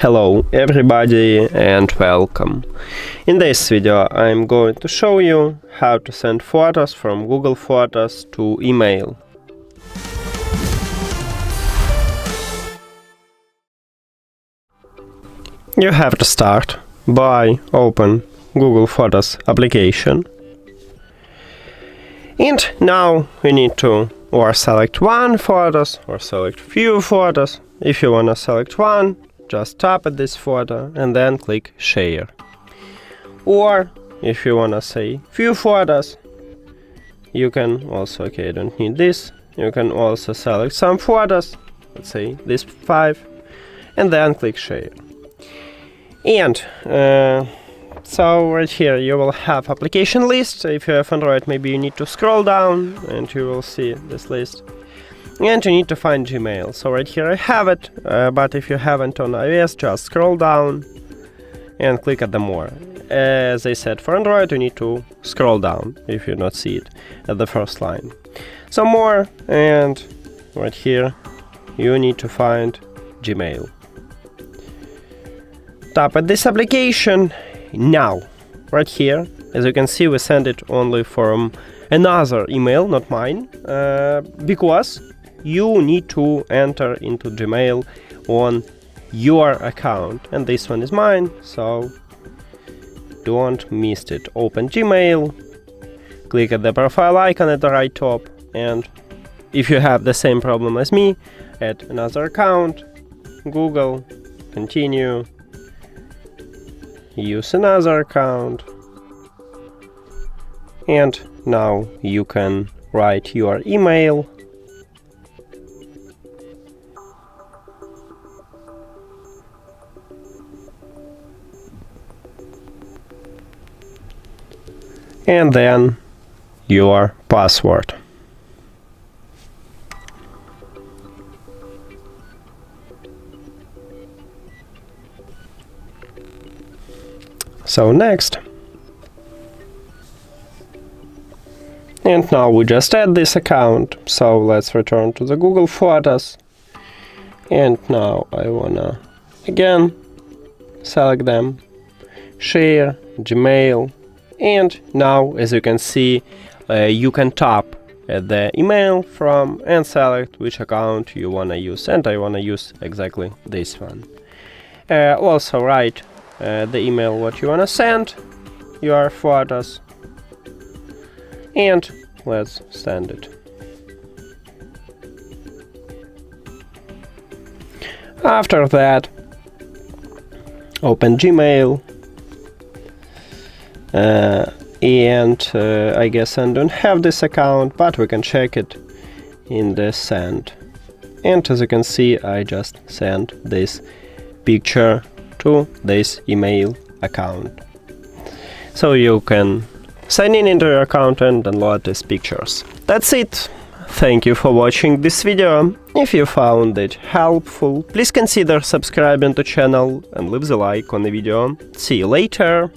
Hello everybody and welcome. In this video I'm going to show you how to send photos from Google Photos to email. You have to start by open Google Photos application. And now you need to or select one photos or select few photos. If you wanna select one, just tap at this photo and then click share. Or if you wanna say few photos, you can also, I don't need this, you can also select some photos, let's say this 5, and then click share. And so right here you will have application list. If you have Android, maybe you need to scroll down and you will see this list. And you need to find Gmail. So right here I have it, but if you haven't on iOS, just scroll down and click at the more. As I said, for Android you need to scroll down if you not see it at the first line. So more, and right here you need to find Gmail. Tap at this application. Now, right here, as you can see, we send it only from another email, not mine, because you need to enter into Gmail on your account, and this one is mine, so don't miss it. Open Gmail, click at the profile icon at the right top, and if you have the same problem as me, add another account, Google, continue, use another account, and now you can write your email. And then your password. So next. And now we just add this account. So let's return to the Google Photos. And now I wanna again select them, share, Gmail. And now, as you can see, you can tap at the email from and select which account you wanna use. And I wanna use exactly this one. Also write the email what you wanna send, your photos, and let's send it. After that, open Gmail. And I guess I don't have this account, but we can check it in the send. And as you can see, I just sent this picture to this email account. So you can sign in into your account and download these pictures. That's it. Thank you for watching this video. If you found it helpful, please consider subscribing to the channel and leave the like on the video. See you later.